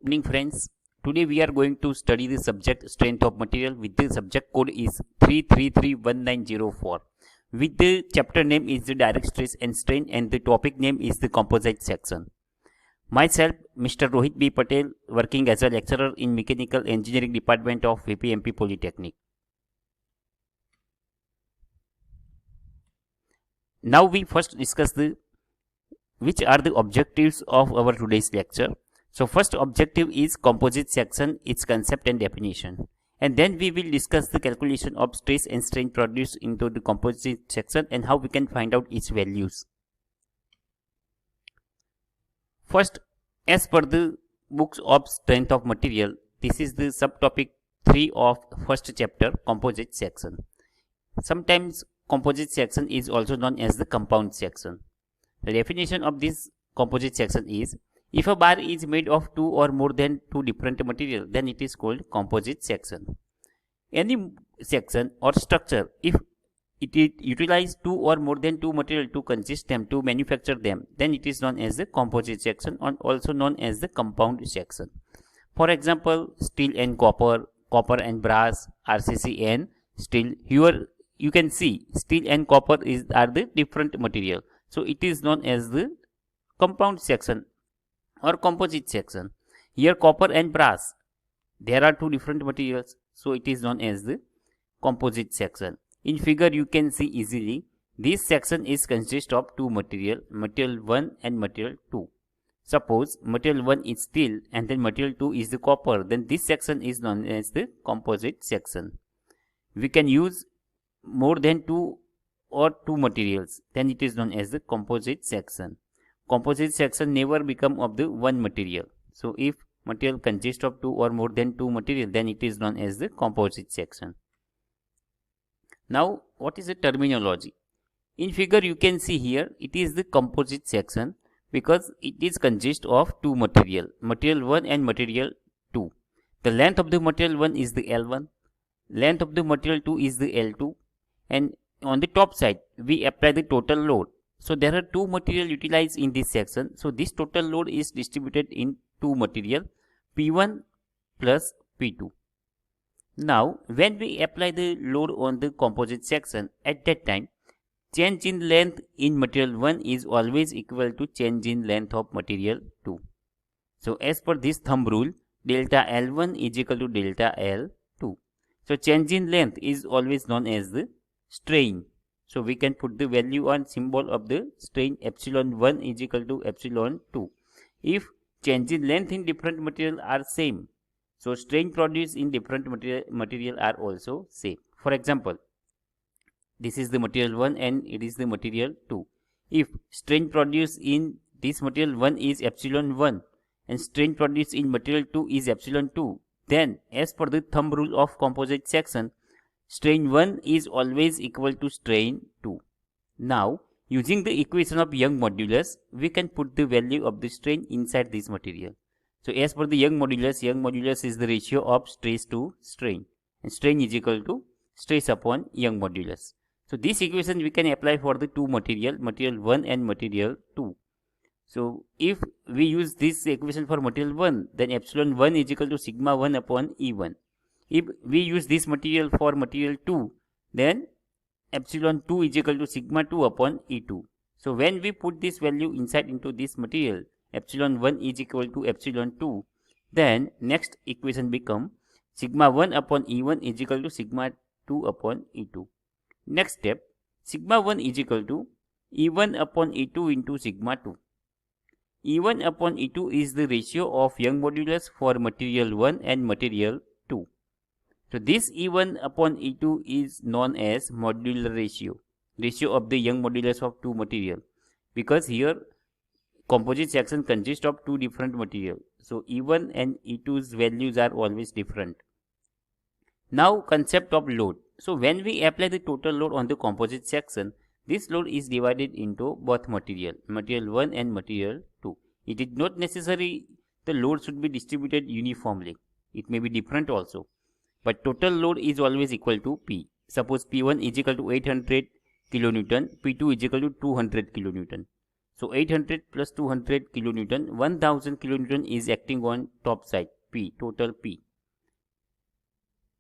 Evening friends, today we are going to study the subject strength of material with the subject code is 3331904 with the chapter name is the direct stress and strain and the topic name is the composite section. Myself Mr. Rohit B. Patel, working as a lecturer in Mechanical Engineering Department of VPMP Polytechnic. Now we first discuss which are the objectives of our today's lecture. So first objective is composite section, its concept and definition, and then we will discuss the calculation of stress and strain produced into the composite section and how we can find out its values. First, as per the books of strength of material, this is the subtopic 3 of first chapter, composite section. Sometimes composite section is also known as the compound section. The definition of this composite section is: if a bar is made of two or more than two different materials, then it is called composite section. Any section or structure, if it utilizes two or more than two materials to consist them, to manufacture them, then it is known as the composite section, and also known as the compound section. For example, steel and copper, copper and brass, RCC and steel. Here you can see steel and copper are the different material, so it is known as the compound section or composite section. Here copper and brass, there are two different materials, so it is known as the composite section. In figure you can see easily this section is consist of two material 1 and material 2. Suppose material 1 is steel and then material 2 is the copper, then this section is known as the composite section. We can use more than two materials, then it is known as the composite section. Composite section never become of the one material. So if material consists of two or more than two material, then it is known as the composite section. Now what is the terminology? In figure you can see here it is the composite section because it is consist of two material 1 and material 2. The length of the material 1 is the L1, length of the material 2 is the L2, and on the top side we apply the total load. So there are two material utilized in this section. So this total load is distributed in two material P1 plus P2. Now when we apply the load on the composite section, at that time change in length in material 1 is always equal to change in length of material 2. So as per this thumb rule, delta L1 is equal to delta L2. So change in length is always known as the strain. So we can put the value on symbol of the strain epsilon 1 is equal to epsilon 2. If change in length in different material are same, so strain produced in different material are also same. For example, this is the material 1 and it is the material 2. If strain produced in this material 1 is epsilon 1 and strain produced in material 2 is epsilon 2, then as per the thumb rule of composite section, strain 1 is always equal to strain 2. Now, using the equation of Young modulus, we can put the value of the strain inside this material. So, as per the Young modulus is the ratio of stress to strain, and strain is equal to stress upon Young modulus. So, this equation we can apply for the two material 1 and material 2. So, if we use this equation for material 1, then epsilon 1 is equal to sigma 1 upon E1. If we use this material for material 2, then epsilon 2 is equal to sigma 2 upon E2. So when we put this value inside into this material, epsilon 1 is equal to epsilon 2, then next equation become sigma 1 upon E1 is equal to sigma 2 upon E2. Next step, sigma 1 is equal to E1 upon E2 into sigma 2. E1 upon E2 is the ratio of Young modulus for material 1 and material 2. So this E1 upon E2 is known as modular ratio of the Young modulus of two material, because here composite section consists of two different material. So E1 and E2's values are always different. Now concept of load. So when we apply the total load on the composite section, this load is divided into both material 1 and material 2. It is not necessary the load should be distributed uniformly. It may be different also. But total load is always equal to P. Suppose P1 is equal to 800 kilonewton, P2 is equal to 200 kilonewton. So 800 plus 200 kilonewton, 1000 kilonewton is acting on top side P, total P.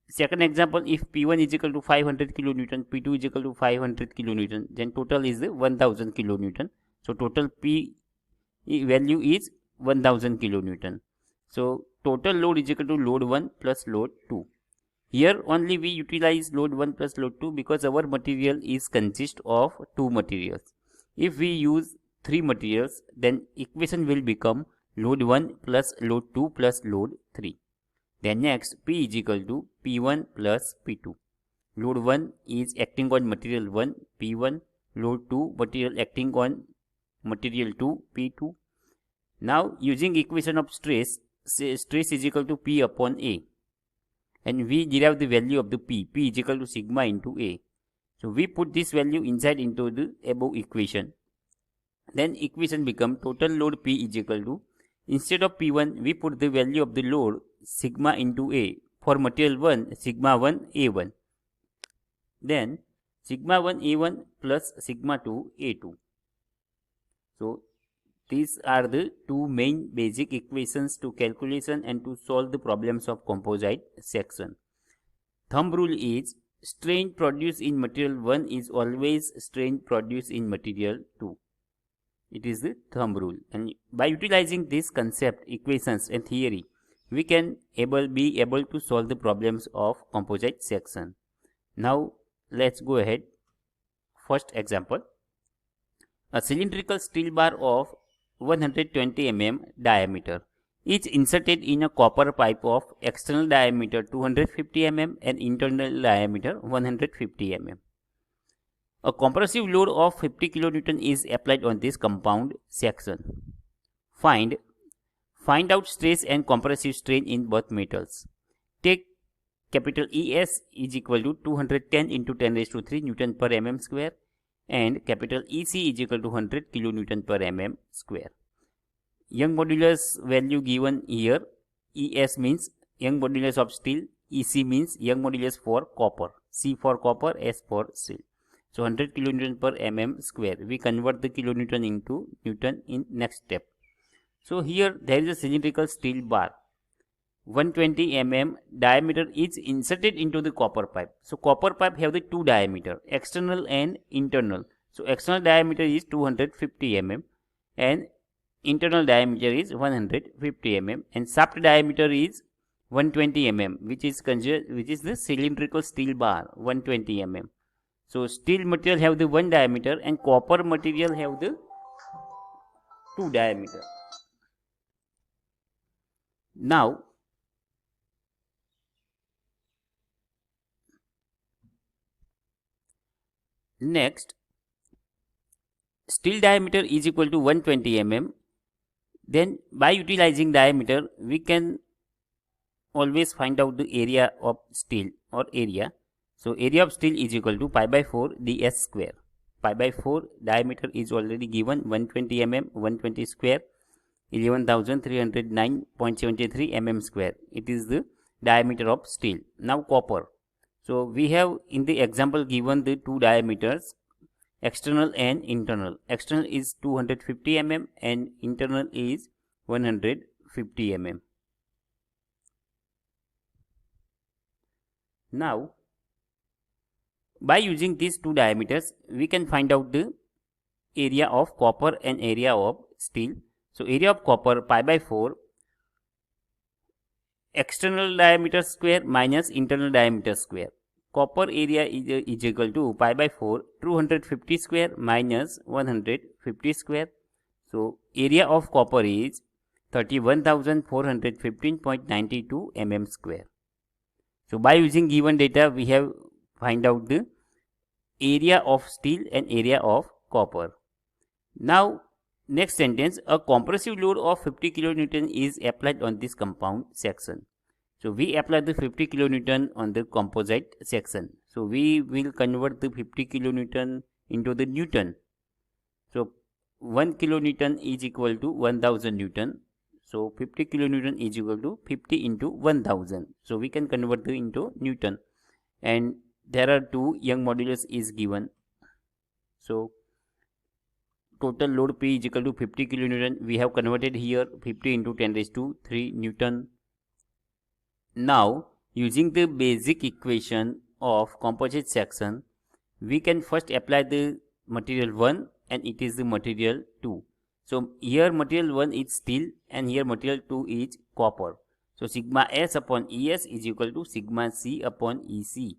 Second example, if P1 is equal to 500 kilonewton, P2 is equal to 500 kilonewton, then total is 1000 kilonewton. So total P value is 1000 kilonewton. So total load is equal to load 1 plus load 2. Here only we utilize load 1 plus load 2 because our material is consist of two materials. If we use three materials, then equation will become load 1 plus load 2 plus load 3. Then next, P is equal to P1 plus P2. Load 1 is acting on material 1, P1. Load 2, material acting on material 2, P2. Now using equation of stress, stress is equal to P upon A. And we derive the value of the P. P is equal to sigma into A. So we put this value inside into the above equation. Then equation become total load P is equal to, instead of P1, we put the value of the load sigma into A. For material 1, sigma 1 A1. Then sigma 1 A1 plus sigma 2 A2. So these are the two main basic equations to calculation and to solve the problems of composite section. Thumb rule is strain produced in material 1 is always strain produced in material 2. It is the thumb rule, and by utilizing this concept, equations and theory, we can be able to solve the problems of composite section. Now let's go ahead. First example, a cylindrical steel bar of 120 mm diameter is inserted in a copper pipe of external diameter 250 mm and internal diameter 150 mm. A compressive load of 50 kilonewton is applied on this compound section. Find out stress and compressive strain in both metals. Take capital ES is equal to 210 into 10 raised to 3 Newton per mm square and capital EC is equal to 100 kilonewton per mm square. Young modulus value given here. ES means Young modulus of steel, EC means Young modulus for copper, C for copper, S for steel. So 100 kilonewton per mm square. We convert the kilonewton into Newton in next step. So here there is a cylindrical steel bar 120 mm diameter is inserted into the copper pipe. So copper pipe have the two diameter, external and internal. So external diameter is 250 mm and internal diameter is 150 mm and shaft diameter is 120 mm, which is the cylindrical steel bar 120 mm. So steel material have the one diameter and copper material have the two diameter. Now next, steel diameter is equal to 120 mm. Then by utilizing diameter, we can always find out the area of steel or area. So area of steel is equal to pi by 4 ds square. Pi by 4 diameter is already given 120 mm, 120 square 11,309.73 mm square. It is the diameter of steel. Now copper. So we have in the example given the two diameters, external and internal. External is 250 mm and internal is 150 mm. Now by using these two diameters, we can find out the area of copper and area of steel. So area of copper pi by 4 external diameter square minus internal diameter square. Copper area is equal to pi by 4 250 square minus 150 square. So area of copper is 31,415.92 mm square. So by using given data, we have find out the area of steel and area of copper. Now next sentence, a compressive load of 50 kilonewton is applied on this compound section. So we apply the 50 kilonewton on the composite section. So we will convert the 50 kilonewton into the Newton. So 1 kilonewton is equal to 1000 Newton. So 50 kilonewton is equal to 50 into 1000. So we can convert the into Newton. And there are two Young modulus is given. So total load P is equal to 50 kilonewton. We have converted here 50 into 10 raised to 3 Newton. Now, using the basic equation of composite section, we can first apply the material 1 and it is the material 2. So, here material 1 is steel and here material 2 is copper. So, sigma S upon ES is equal to sigma C upon EC.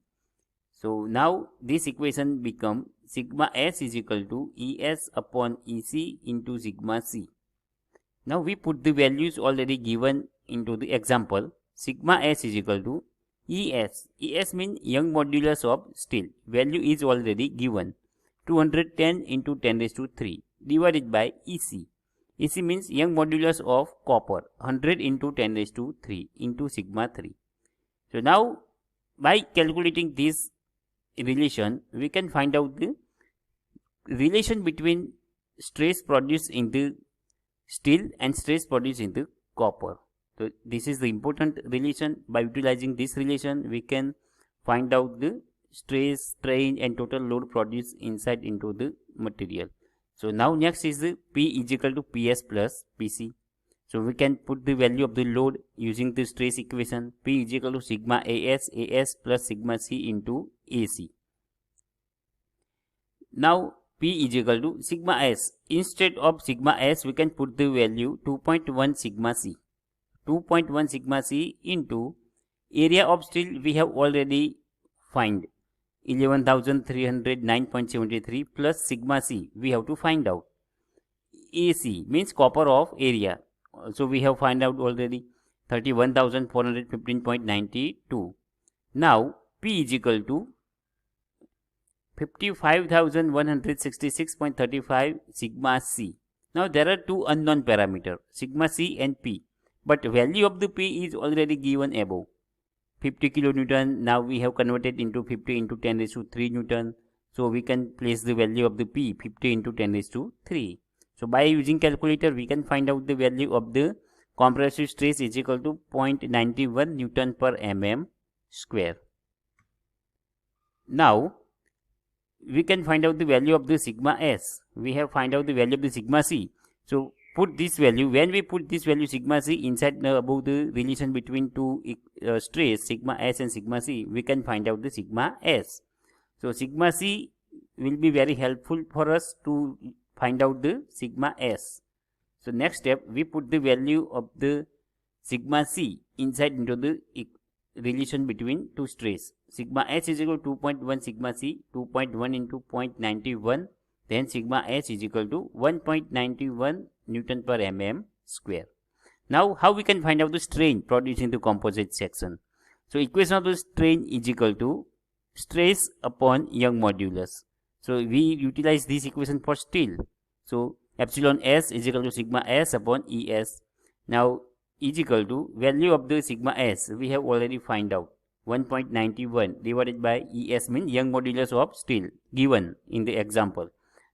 So, now this equation becomes sigma S is equal to ES upon EC into sigma C. Now, we put the values already given into the example. Sigma S is equal to ES. ES means Young modulus of steel. Value is already given. 210 into 10 raised to 3 divided by EC. EC means Young modulus of copper. 100 into 10 raised to 3 into sigma 3. So now by calculating this relation, we can find out the relation between stress produced in the steel and stress produced in the copper. So this is the important relation. By utilizing this relation, we can find out the stress, strain and total load produced inside into the material. So now next is the P is equal to PS plus PC. So we can put the value of the load using the stress equation. P is equal to sigma AS plus sigma C into AC. Now P is equal to sigma S. Instead of sigma S, we can put the value 2.1 sigma C. 2.1 sigma C into area of steel we have already find 11,309.73 plus sigma C we have to find out. AC means copper of area. So we have find out already 31,415.92. Now P is equal to 55,166.35 sigma C. Now there are two unknown parameters, sigma C and P. But value of the P is already given above. 50 kilonewton. Now we have converted into 50 into 10 raised to 3 Newton. So we can place the value of the P 50 into 10 raised to 3. So by using calculator, we can find out the value of the compressive stress is equal to 0.91 Newton per mm square. Now we can find out the value of the sigma S. We have find out the value of the sigma C. So put this value, when we put this value sigma C inside above the relation between two stress sigma S and sigma C, we can find out the sigma S. So sigma C will be very helpful for us to find out the sigma S. So next step, we put the value of the sigma C inside into the relation between two stress. Sigma S is equal to 2.1 sigma C, 2.1 into 0.91, then sigma S is equal to 1.91 Newton per mm square. Now how we can find out the strain produced in the composite section? So equation of the strain is equal to stress upon Young modulus. So we utilize this equation for steel. So epsilon S is equal to sigma S upon ES. Now is equal to value of the sigma S we have already find out 1.91 divided by ES means Young modulus of steel given in the example.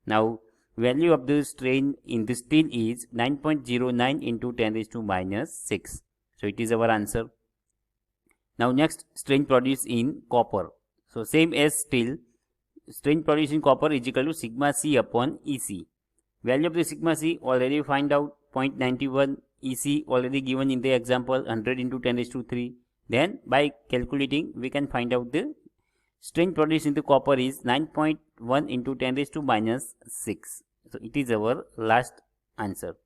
Now value of the strain in the steel is 9.09 into 10 raised to minus 6. So it is our answer. Now next, strain produced in copper. So same as steel, strain produced in copper is equal to sigma C upon EC. Value of the sigma C already find out 0.91, EC already given in the example 100 into 10 raised to 3. Then by calculating we can find out the strain produced in the copper is 9.1 into 10 raised to minus 6. So it is our last answer.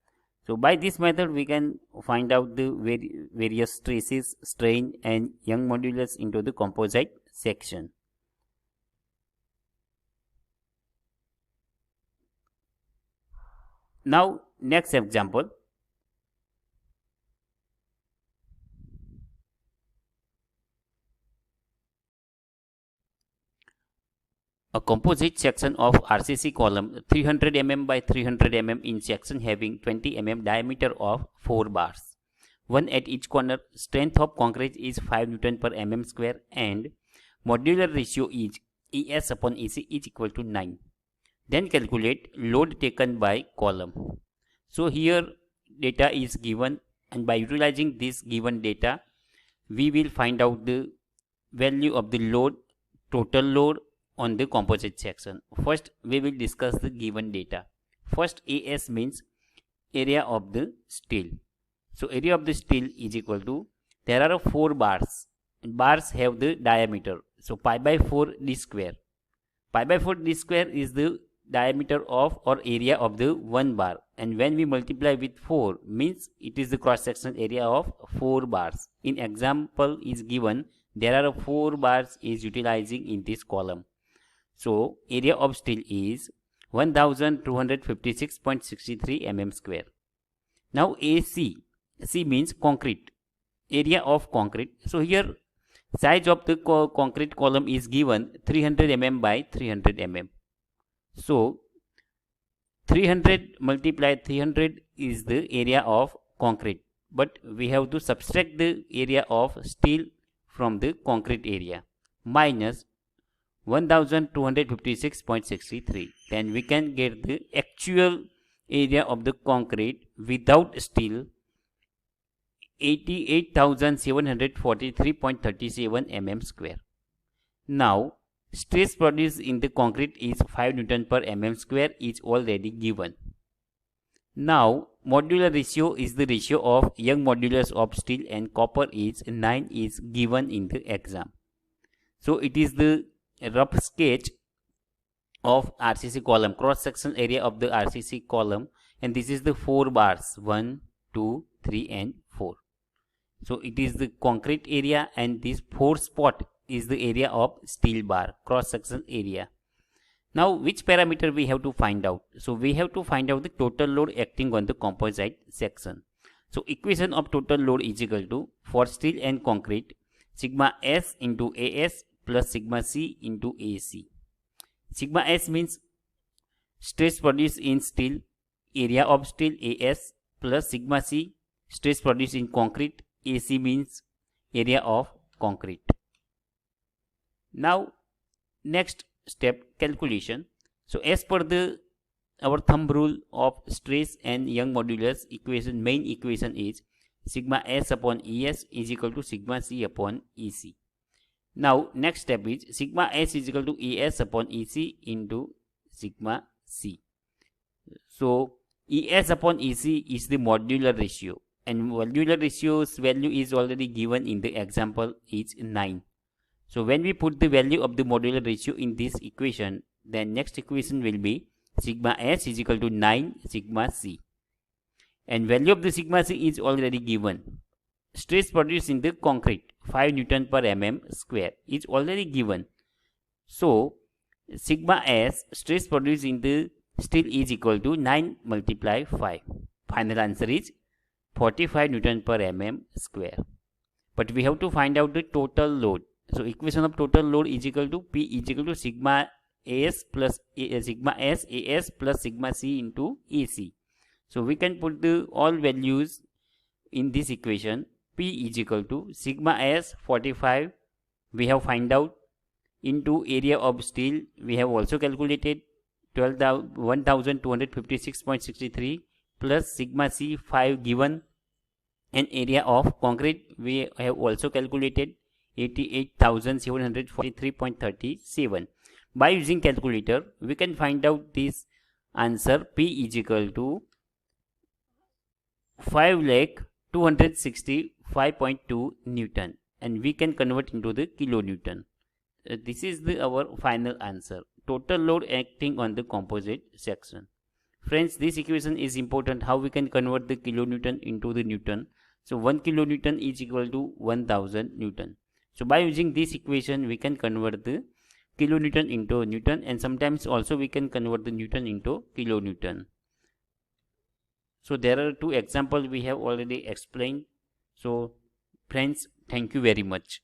So by this method we can find out the various stresses, strain and Young modulus into the composite section. Now next example. A composite section of RCC column 300 mm by 300 mm in section having 20 mm diameter of 4 bars. One at each corner. Strength of concrete is 5 Newton per mm square and modular ratio is ES upon EC is equal to 9. Then calculate load taken by column. So here data is given and by utilizing this given data we will find out the value of the load, total load on the composite section. First we will discuss the given data. First, AS means area of the steel. So area of the steel is equal to, there are 4 bars and bars have the diameter. So pi by 4 d square. Pi by 4 d square is the diameter of or area of the one bar, and when we multiply with 4 means it is the cross sectional area of 4 bars. In example is given, there are 4 bars is utilizing in this column. So area of steel is 1256.63 mm square. Now AC, C means concrete, area of concrete. So here size of the concrete column is given 300 mm by 300 mm. So 300 multiplied 300 is the area of concrete, but we have to subtract the area of steel from the concrete area, minus 1256.63. Then we can get the actual area of the concrete without steel, 88,743.37 mm square. Now stress produced in the concrete is 5 Newton per mm square is already given. Now modular ratio is the ratio of Young modulus of steel and copper is 9 is given in the exam. So it is the rough sketch of RCC column, cross sectional area of the RCC column, and this is the 4 bars 1, 2, 3 and 4. So it is the concrete area and this 4 spot is the area of steel bar, cross sectional area. Now which parameter we have to find out? So we have to find out the total load acting on the composite section. So equation of total load is equal to, for steel and concrete, sigma S into AS plus sigma C into AC. Sigma S means stress produced in steel, area of steel AS, plus sigma C stress produced in concrete, AC means area of concrete. Now next step, calculation. So as per the our thumb rule of stress and Young modulus equation, main equation is sigma S upon ES is equal to sigma C upon EC. Now next step is sigma S is equal to ES upon EC into sigma C. So ES upon EC is the modular ratio, and modular ratio's value is already given in the example, is 9. So when we put the value of the modular ratio in this equation, then next equation will be sigma S is equal to 9 sigma C, and value of the sigma C is already given. Stress produced in the concrete 5 Newton per mm square is already given. So sigma S stress produced in the steel is equal to 9 multiply 5. Final answer is 45 Newton per mm square. But we have to find out the total load. So equation of total load is equal to P is equal to sigma AS plus sigma S AS plus sigma C into AC. So we can put the all values in this equation. P is equal to sigma S 45 we have find out, into area of steel we have also calculated 1256.63 plus sigma C 5 given, and area of concrete we have also calculated 88,743.37. By using calculator we can find out this answer. P is equal to 5,265.2 Newton, and we can convert into the kilonewton. This is our final answer, total load acting on the composite section. Friends, this equation is important, how we can convert the kilonewton into the newton. So 1 kilonewton is equal to 1000 Newton. So by using this equation we can convert the kilonewton into Newton, and sometimes also we can convert the Newton into kilonewton. So there are 2 examples we have already explained. So friends, thank you very much.